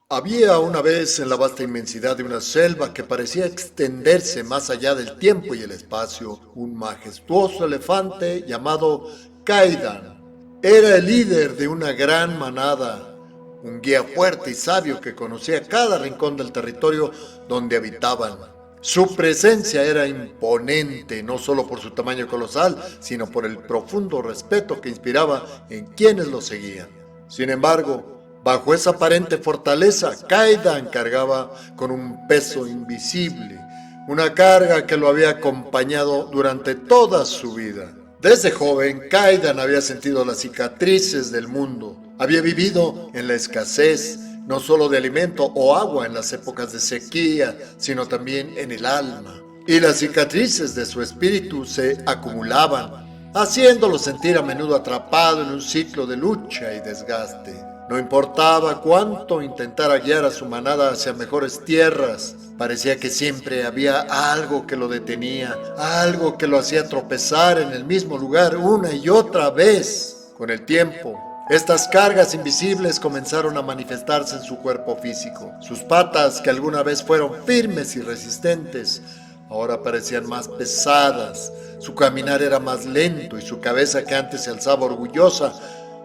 Había una vez en la vasta inmensidad de una selva que parecía extenderse más allá del tiempo y el espacio, un majestuoso elefante llamado Kaidan. Era el líder de una gran manada, un guía fuerte y sabio que conocía cada rincón del territorio donde habitaban. Su presencia era imponente, no solo por su tamaño colosal, sino por el profundo respeto que inspiraba en quienes lo seguían. Sin embargo, bajo esa aparente fortaleza, Kaidan cargaba con un peso invisible, una carga que lo había acompañado durante toda su vida. Desde joven, Kaidan había sentido las cicatrices del mundo. Había vivido en la escasez, no solo de alimento o agua en las épocas de sequía, sino también en el alma. Y las cicatrices de su espíritu se acumulaban, haciéndolo sentir a menudo atrapado en un ciclo de lucha y desgaste. No importaba cuánto intentara guiar a su manada hacia mejores tierras, parecía que siempre había algo que lo detenía, algo que lo hacía tropezar en el mismo lugar una y otra vez. Con el tiempo, estas cargas invisibles comenzaron a manifestarse en su cuerpo físico. Sus patas, que alguna vez fueron firmes y resistentes, ahora parecían más pesadas. Su caminar era más lento y su cabeza, que antes se alzaba orgullosa,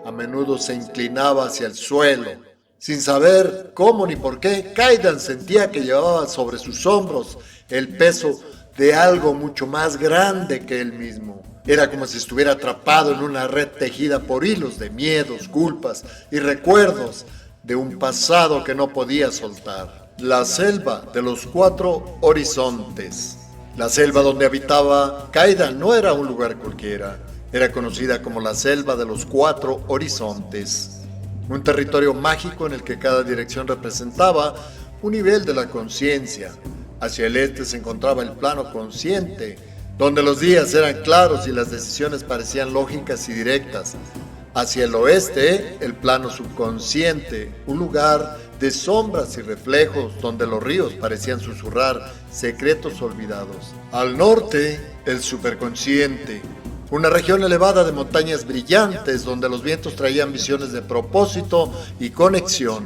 a menudo se inclinaba hacia el suelo. Sin saber cómo ni por qué, Kaidan sentía que llevaba sobre sus hombros el peso de algo mucho más grande que él mismo. Era como si estuviera atrapado en una red tejida por hilos de miedos, culpas y recuerdos de un pasado que no podía soltar. La selva de los 4 horizontes. La selva donde habitaba Kaidan no era un lugar cualquiera. Era conocida como la selva de los 4 horizontes, un territorio mágico en el que cada dirección representaba un nivel de la conciencia. Hacia el este se encontraba el plano consciente, donde los días eran claros y las decisiones parecían lógicas y directas. Hacia el oeste, el plano subconsciente, un lugar de sombras y reflejos donde los ríos parecían susurrar secretos olvidados. Al norte, el superconsciente, una región elevada de montañas brillantes donde los vientos traían visiones de propósito y conexión.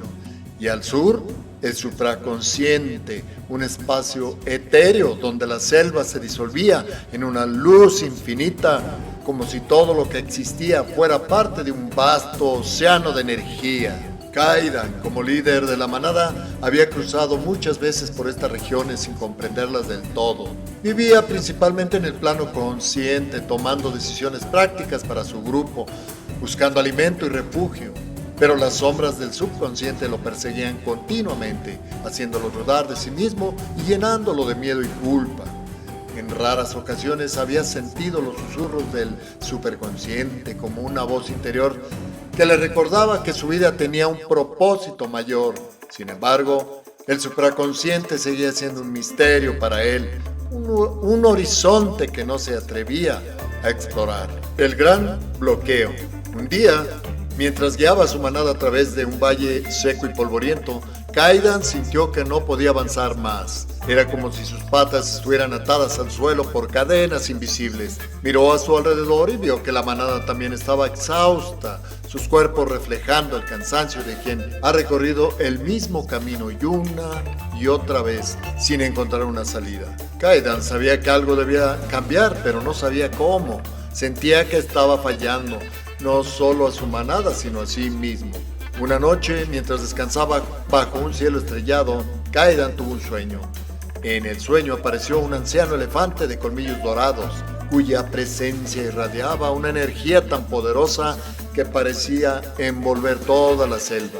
Y al sur, el supraconsciente, un espacio etéreo donde la selva se disolvía en una luz infinita, como si todo lo que existía fuera parte de un vasto océano de energía. Kaidan, como líder de la manada, había cruzado muchas veces por estas regiones sin comprenderlas del todo. Vivía principalmente en el plano consciente, tomando decisiones prácticas para su grupo, buscando alimento y refugio. Pero las sombras del subconsciente lo perseguían continuamente, haciéndolo dudar de sí mismo y llenándolo de miedo y culpa. En raras ocasiones había sentido los susurros del superconsciente como una voz interior que le recordaba que su vida tenía un propósito mayor. Sin embargo, el supraconsciente seguía siendo un misterio para él, un horizonte que no se atrevía a explorar. El gran bloqueo. Un día, mientras guiaba a su manada a través de un valle seco y polvoriento, Kaidan sintió que no podía avanzar más. Era como si sus patas estuvieran atadas al suelo por cadenas invisibles. Miró a su alrededor y vio que la manada también estaba exhausta, sus cuerpos reflejando el cansancio de quien ha recorrido el mismo camino y una y otra vez sin encontrar una salida. Kaidan sabía que algo debía cambiar, pero no sabía cómo. Sentía que estaba fallando, no solo a su manada, sino a sí mismo. Una noche, mientras descansaba bajo un cielo estrellado, Kaidan tuvo un sueño. En el sueño apareció un anciano elefante de colmillos dorados, cuya presencia irradiaba una energía tan poderosa que parecía envolver toda la selva.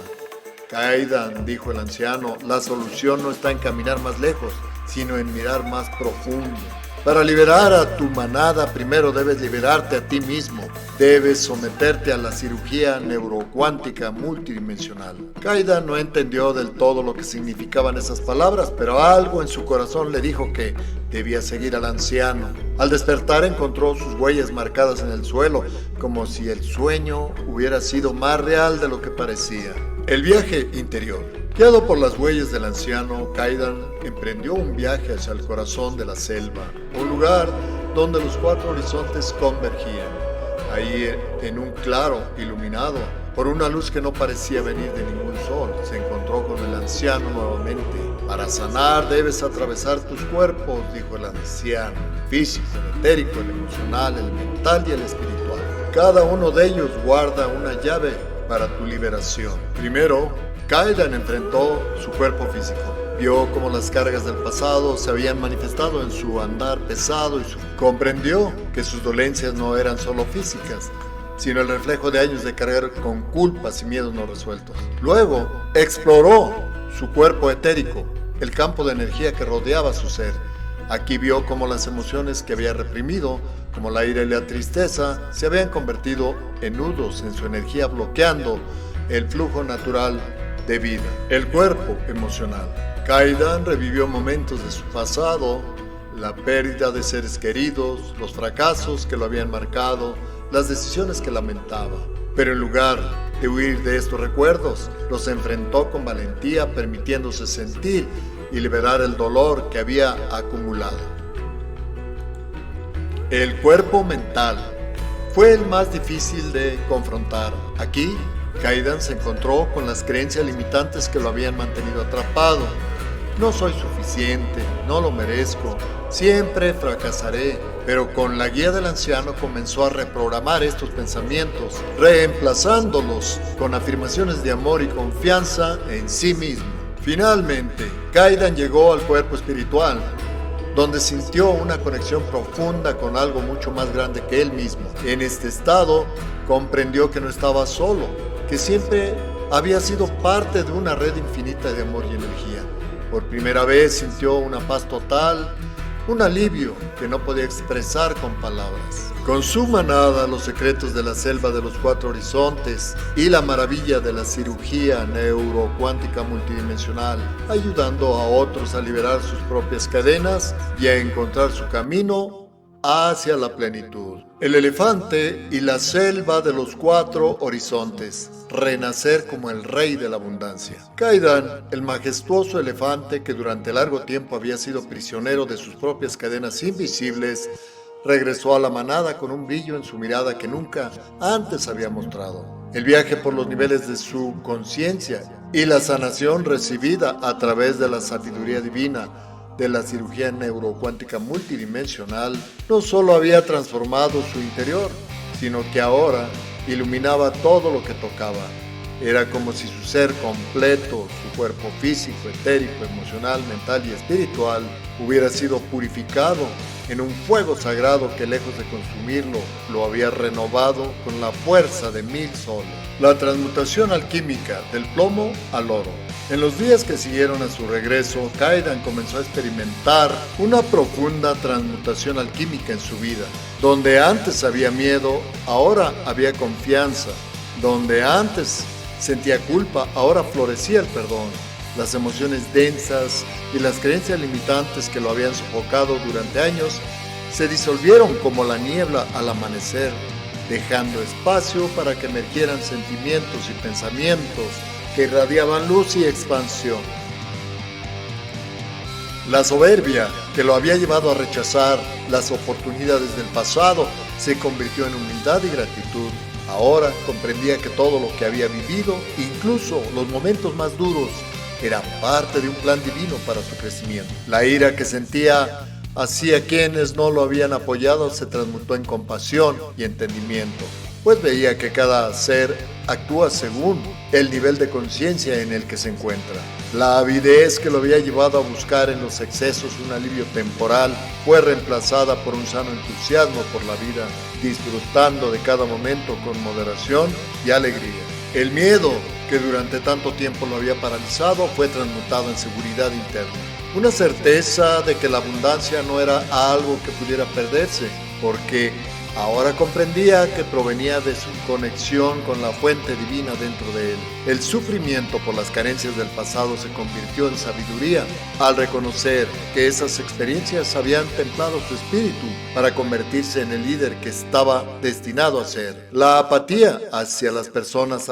Kaidan, dijo el anciano, la solución no está en caminar más lejos, sino en mirar más profundo. Para liberar a tu manada, primero debes liberarte a ti mismo. Debes someterte a la cirugía neurocuántica multidimensional. Kaidan no entendió del todo lo que significaban esas palabras, pero algo en su corazón le dijo que debía seguir al anciano. Al despertar encontró sus huellas marcadas en el suelo, como si el sueño hubiera sido más real de lo que parecía. El viaje interior. Guiado por las huellas del anciano, Kaidan emprendió un viaje hacia el corazón de la selva, un lugar donde los 4 horizontes convergían. Ahí, en un claro iluminado, Por una luz que no parecía venir de ningún sol, se encontró con el anciano nuevamente. Para sanar debes atravesar tus cuerpos, dijo el anciano, el físico, el etérico, el emocional, el mental y el espiritual. Cada uno de ellos guarda una llave para tu liberación. Primero, Kaidan enfrentó su cuerpo físico. Vio cómo las cargas del pasado se habían manifestado en su andar pesado y comprendió que sus dolencias no eran solo físicas, sino el reflejo de años de cargar con culpas y miedos no resueltos. Luego, exploró su cuerpo etérico, el campo de energía que rodeaba su ser. Aquí vio cómo las emociones que había reprimido, como la ira y la tristeza, se habían convertido en nudos en su energía, bloqueando el flujo natural de vida. El cuerpo emocional. Kaidan revivió momentos de su pasado, la pérdida de seres queridos, los fracasos que lo habían marcado, las decisiones que lamentaba. Pero en lugar de huir de estos recuerdos, los enfrentó con valentía, permitiéndose sentir y liberar el dolor que había acumulado. El cuerpo mental fue el más difícil de confrontar. Aquí, Kaidan se encontró con las creencias limitantes que lo habían mantenido atrapado. No soy suficiente, no lo merezco, siempre fracasaré. Pero con la guía del anciano comenzó a reprogramar estos pensamientos, reemplazándolos con afirmaciones de amor y confianza en sí mismo. Finalmente, Kaidan llegó al cuerpo espiritual, donde sintió una conexión profunda con algo mucho más grande que él mismo. En este estado, comprendió que no estaba solo, que siempre había sido parte de una red infinita de amor y energía. Por primera vez sintió una paz total, un alivio que no podía expresar con palabras. Con su manada, los secretos de la selva de los 4 horizontes y la maravilla de la cirugía neurocuántica multidimensional, ayudando a otros a liberar sus propias cadenas y a encontrar su camino hacia la plenitud. El elefante y la selva de los 4 horizontes. Renacer como el rey de la abundancia. Kaidan, el majestuoso elefante que durante largo tiempo había sido prisionero de sus propias cadenas invisibles, regresó a la manada con un brillo en su mirada que nunca antes había mostrado. El viaje por los niveles de su conciencia y la sanación recibida a través de la sabiduría divina de la cirugía neurocuántica multidimensional no solo había transformado su interior, sino que ahora iluminaba todo lo que tocaba. Era como si su ser completo, su cuerpo físico, etérico, emocional, mental y espiritual, hubiera sido purificado en un fuego sagrado que, lejos de consumirlo, lo había renovado con la fuerza de 1000 soles. La transmutación alquímica del plomo al oro. En los días que siguieron a su regreso, Kaidan comenzó a experimentar una profunda transmutación alquímica en su vida. Donde antes había miedo, ahora había confianza. Donde antes sentía culpa, ahora florecía el perdón. Las emociones densas y las creencias limitantes que lo habían sofocado durante años se disolvieron como la niebla al amanecer, dejando espacio para que emergieran sentimientos y pensamientos que irradiaban luz y expansión. La soberbia que lo había llevado a rechazar las oportunidades del pasado se convirtió en humildad y gratitud. Ahora comprendía que todo lo que había vivido, incluso los momentos más duros, eran parte de un plan divino para su crecimiento. La ira que sentía hacia quienes no lo habían apoyado se transmutó en compasión y entendimiento, pues veía que cada ser actúa según el nivel de conciencia en el que se encuentra. La avidez que lo había llevado a buscar en los excesos un alivio temporal fue reemplazada por un sano entusiasmo por la vida, disfrutando de cada momento con moderación y alegría. El miedo que durante tanto tiempo lo había paralizado fue transmutado en seguridad interna. Una certeza de que la abundancia no era algo que pudiera perderse, porque ahora comprendía que provenía de su conexión con la fuente divina dentro de él. El sufrimiento por las carencias del pasado se convirtió en sabiduría al reconocer que esas experiencias habían templado su espíritu para convertirse en el líder que estaba destinado a ser. La apatía hacia las personas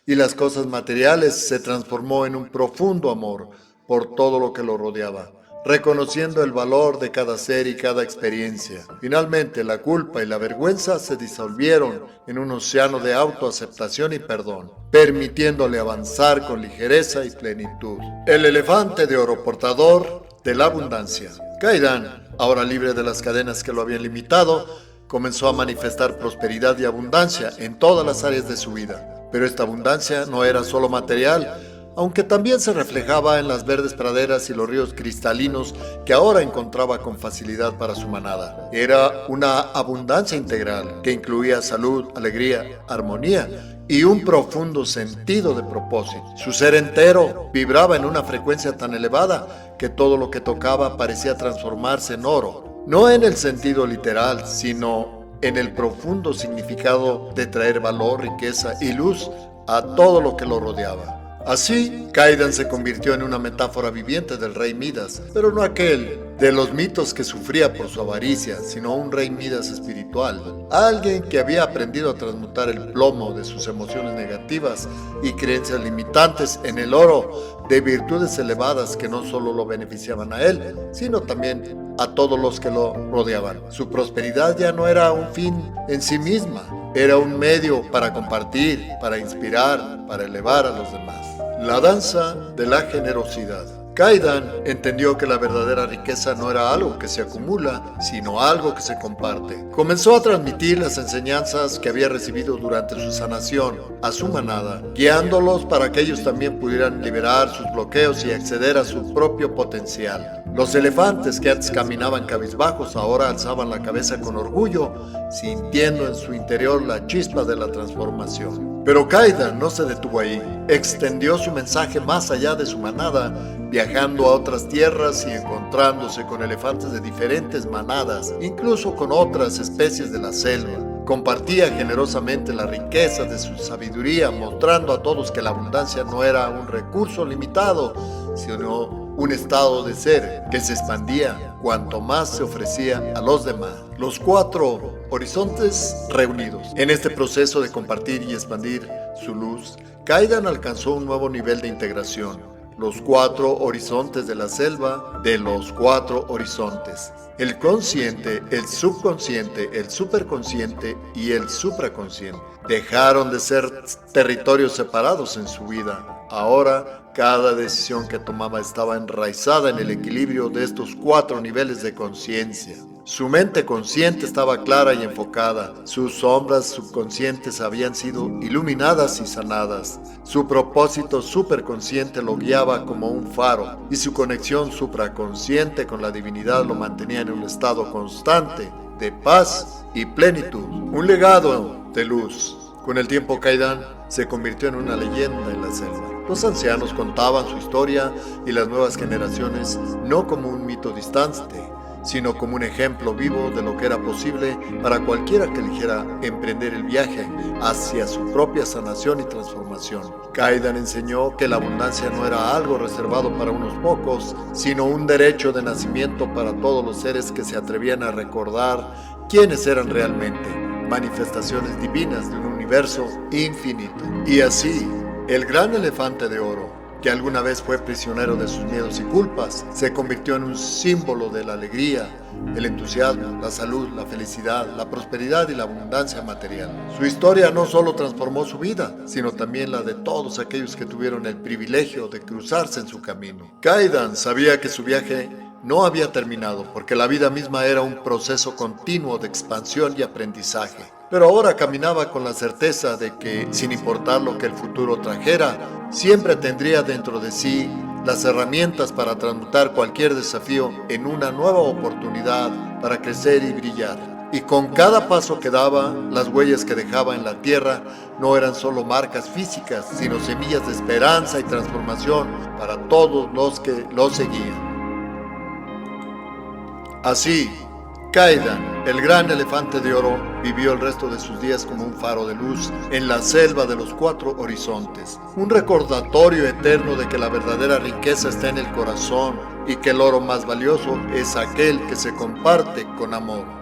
y las cosas materiales se transformó en un profundo amor por todo lo que lo rodeaba. reconociendo el valor de cada ser y cada experiencia. Finalmente, la culpa y la vergüenza se disolvieron en un océano de autoaceptación y perdón, permitiéndole avanzar con ligereza y plenitud. El elefante de oro, portador de la abundancia. Kaidan, ahora libre de las cadenas que lo habían limitado, comenzó a manifestar prosperidad y abundancia en todas las áreas de su vida. Pero esta abundancia no era solo material, aunque también se reflejaba en las verdes praderas y los ríos cristalinos que ahora encontraba con facilidad para su manada. Era una abundancia integral que incluía salud, alegría, armonía y un profundo sentido de propósito. Su ser entero vibraba en una frecuencia tan elevada que todo lo que tocaba parecía transformarse en oro. No en el sentido literal, sino en el profundo significado de traer valor, riqueza y luz a todo lo que lo rodeaba. Así, Kaidan se convirtió en una metáfora viviente del rey Midas, pero no aquel de los mitos que sufría por su avaricia, sino un rey Midas espiritual, alguien que había aprendido a transmutar el plomo de sus emociones negativas y creencias limitantes en el oro de virtudes elevadas que no solo lo beneficiaban a él, sino también a todos los que lo rodeaban. Su prosperidad ya no era un fin en sí misma, era un medio para compartir, para inspirar, para elevar a los demás. La danza de la generosidad. Kaidan entendió que la verdadera riqueza no era algo que se acumula, sino algo que se comparte. Comenzó a transmitir las enseñanzas que había recibido durante su sanación a su manada, guiándolos para que ellos también pudieran liberar sus bloqueos y acceder a su propio potencial. Los elefantes que antes caminaban cabizbajos ahora alzaban la cabeza con orgullo, sintiendo en su interior la chispa de la transformación. Pero Kaidan no se detuvo ahí, extendió su mensaje más allá de su manada, viajando a otras tierras y encontrándose con elefantes de diferentes manadas, incluso con otras especies de la selva. Compartía generosamente la riqueza de su sabiduría, mostrando a todos que la abundancia no era un recurso limitado, sino un estado de ser que se expandía cuanto más se ofrecía a los demás. Los 4 horizontes reunidos. En este proceso de compartir y expandir su luz, Kaidan alcanzó un nuevo nivel de integración. Los 4 horizontes de la selva de los 4 horizontes. El consciente, el subconsciente, el superconsciente y el supraconsciente. Dejaron de ser territorios separados en su vida. Ahora, cada decisión que tomaba estaba enraizada en el equilibrio de estos 4 niveles de conciencia. Su mente consciente estaba clara y enfocada. Sus sombras subconscientes habían sido iluminadas y sanadas. Su propósito superconsciente lo guiaba como un faro, y su conexión supraconsciente con la divinidad lo mantenía en un estado constante de paz y plenitud. Un legado de luz. Con el tiempo, Kaidan se convirtió en una leyenda en la selva. Los ancianos contaban su historia y las nuevas generaciones no como un mito distante, sino como un ejemplo vivo de lo que era posible para cualquiera que eligiera emprender el viaje hacia su propia sanación y transformación. Kaidan enseñó que la abundancia no era algo reservado para unos pocos, sino un derecho de nacimiento para todos los seres que se atrevían a recordar quiénes eran realmente, manifestaciones divinas de un universo infinito. Y así, el gran elefante de oro, que alguna vez fue prisionero de sus miedos y culpas, se convirtió en un símbolo de la alegría, el entusiasmo, la salud, la felicidad, la prosperidad y la abundancia material. Su historia no solo transformó su vida, sino también la de todos aquellos que tuvieron el privilegio de cruzarse en su camino. Kaidan sabía que su viaje no había terminado, porque la vida misma era un proceso continuo de expansión y aprendizaje. Pero ahora caminaba con la certeza de que, sin importar lo que el futuro trajera, siempre tendría dentro de sí las herramientas para transmutar cualquier desafío en una nueva oportunidad para crecer y brillar. Y con cada paso que daba, las huellas que dejaba en la tierra no eran solo marcas físicas, sino semillas de esperanza y transformación para todos los que lo seguían. Así, Kaidan, el gran elefante de oro, vivió el resto de sus días como un faro de luz en la selva de los 4 horizontes. Un recordatorio eterno de que la verdadera riqueza está en el corazón y que el oro más valioso es aquel que se comparte con amor.